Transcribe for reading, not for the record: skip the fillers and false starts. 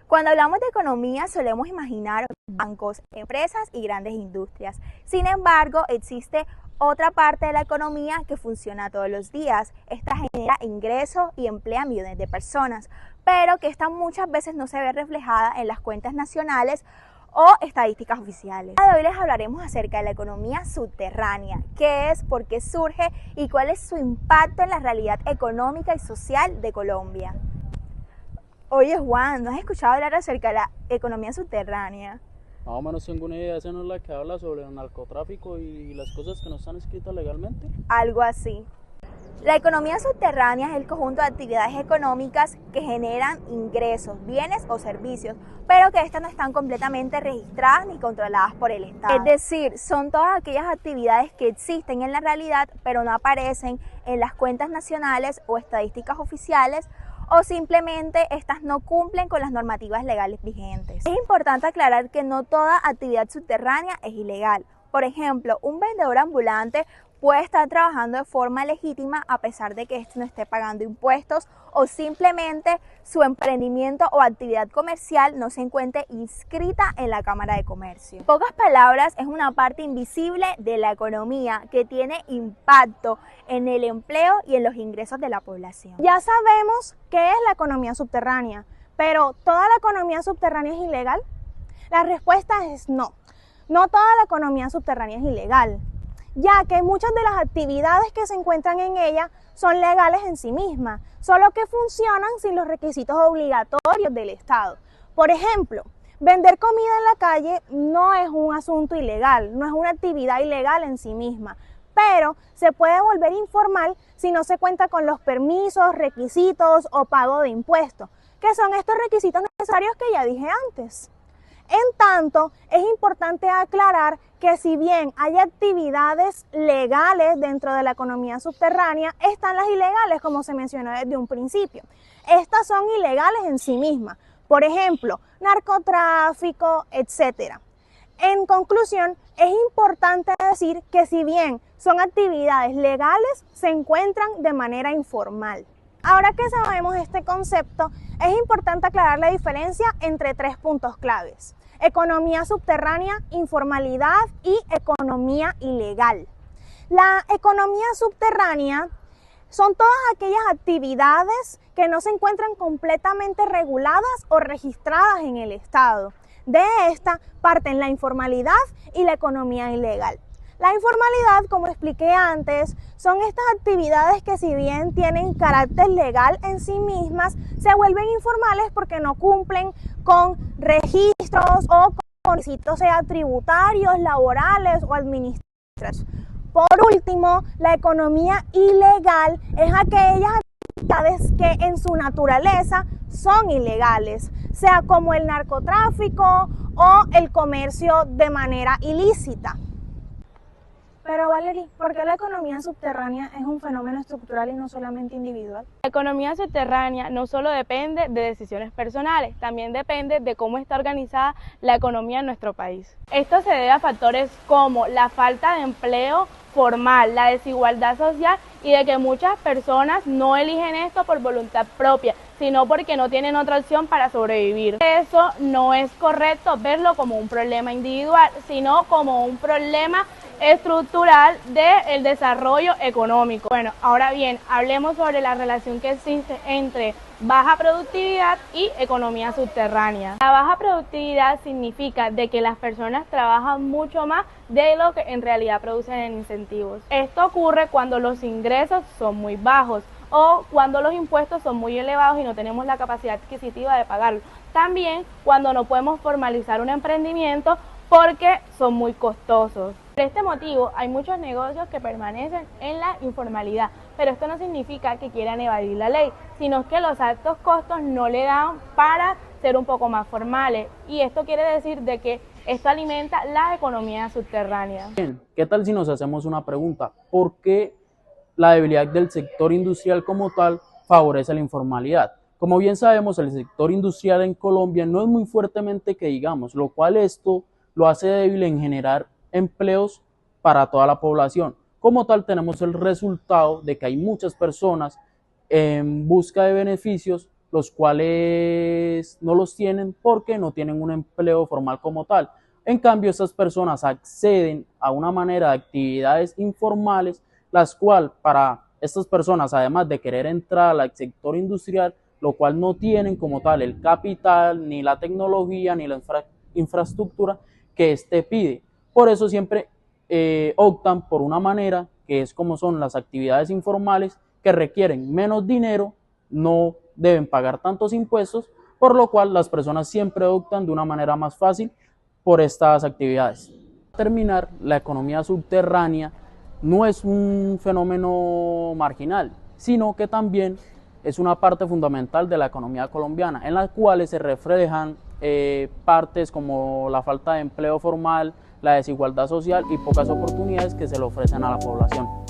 Cuando hablamos de economía solemos imaginar bancos, empresas y grandes industrias. Sin embargo, existe otra parte de la economía que funciona todos los días. Esta genera ingresos y emplea a millones de personas, pero que esta muchas veces no se ve reflejada en las cuentas nacionales o estadísticas oficiales. Hoy les hablaremos acerca de la economía subterránea, qué es, por qué surge y cuál es su impacto en la realidad económica y social de Colombia. Oye Juan, ¿no has escuchado hablar acerca de la economía subterránea? Más o menos tengo una idea, esa no es la que habla sobre el narcotráfico y las cosas que no están escritas legalmente. Algo así. La economía subterránea es el conjunto de actividades económicas que generan ingresos, bienes o servicios, pero que estas no están completamente registradas ni controladas por el Estado. Es decir, son todas aquellas actividades que existen en la realidad, pero no aparecen en las cuentas nacionales o estadísticas oficiales, o simplemente estas no cumplen con las normativas legales vigentes. Es importante aclarar que no toda actividad subterránea es ilegal. Por ejemplo, un vendedor ambulante puede estar trabajando de forma legítima a pesar de que éste no esté pagando impuestos o simplemente su emprendimiento o actividad comercial no se encuentre inscrita en la Cámara de Comercio. En pocas palabras, es una parte invisible de la economía que tiene impacto en el empleo y en los ingresos de la población. Ya sabemos qué es la economía subterránea, pero ¿toda la economía subterránea es ilegal? La respuesta es no. No toda la economía subterránea es ilegal, ya que muchas de las actividades que se encuentran en ella son legales en sí mismas, solo que funcionan sin los requisitos obligatorios del Estado. Por ejemplo, vender comida en la calle no es un asunto ilegal, no es una actividad ilegal en sí misma, pero se puede volver informal si no se cuenta con los permisos, requisitos o pago de impuestos, que son estos requisitos necesarios que ya dije antes. En tanto, es importante aclarar que si bien hay actividades legales dentro de la economía subterránea, están las ilegales, como se mencionó desde un principio. Estas son ilegales en sí mismas, por ejemplo, narcotráfico, etc. En conclusión, es importante decir que si bien son actividades legales, se encuentran de manera informal. Ahora que sabemos este concepto, es importante aclarar la diferencia entre tres puntos claves: economía subterránea, informalidad y economía ilegal. La economía subterránea son todas aquellas actividades que no se encuentran completamente reguladas o registradas en el Estado. De esta parten la informalidad y la economía ilegal. La informalidad, como expliqué antes, son estas actividades que si bien tienen carácter legal en sí mismas, se vuelven informales porque no cumplen con registros o con requisitos, sea tributarios, laborales o administrativos. Por último, la economía ilegal es aquellas actividades que en su naturaleza son ilegales, sea como el narcotráfico o el comercio de manera ilícita. Pero Valerie, ¿por qué la economía subterránea es un fenómeno estructural y no solamente individual? La economía subterránea no solo depende de decisiones personales, también depende de cómo está organizada la economía en nuestro país. Esto se debe a factores como la falta de empleo formal, la desigualdad social y de que muchas personas no eligen esto por voluntad propia, sino porque no tienen otra opción para sobrevivir. Eso no es correcto verlo como un problema individual, sino como un problema estructural del desarrollo económico. Bueno, ahora bien, hablemos sobre la relación que existe entre baja productividad y economía subterránea. La baja productividad significa de que las personas trabajan mucho más de lo que en realidad producen en incentivos. Esto ocurre cuando los ingresos son muy bajos o cuando los impuestos son muy elevados y no tenemos la capacidad adquisitiva de pagarlo. También cuando no podemos formalizar un emprendimiento porque son muy costosos. Por este motivo hay muchos negocios que permanecen en la informalidad, pero esto no significa que quieran evadir la ley, sino que los altos costos no le dan para ser un poco más formales, y esto quiere decir de que esto alimenta la economía subterránea. Bien, ¿qué tal si nos hacemos una pregunta? ¿Por qué la debilidad del sector industrial como tal favorece la informalidad? Como bien sabemos, el sector industrial en Colombia no es muy fuertemente que digamos, lo cual esto lo hace débil en generar empleos para toda la población. Como tal, tenemos el resultado de que hay muchas personas en busca de beneficios, los cuales no los tienen porque no tienen un empleo formal como tal. En cambio, estas personas acceden a una manera de actividades informales, las cuales para estas personas, además de querer entrar al sector industrial, lo cual no tienen como tal el capital, ni la tecnología, ni la infraestructura que éste pide. Por eso siempre optan por una manera que es como son las actividades informales, que requieren menos dinero, no deben pagar tantos impuestos, por lo cual las personas siempre optan de una manera más fácil por estas actividades. Para terminar, la economía subterránea no es un fenómeno marginal, sino que también es una parte fundamental de la economía colombiana, en las cuales se reflejan partes como la falta de empleo formal, la desigualdad social y pocas oportunidades que se le ofrecen a la población.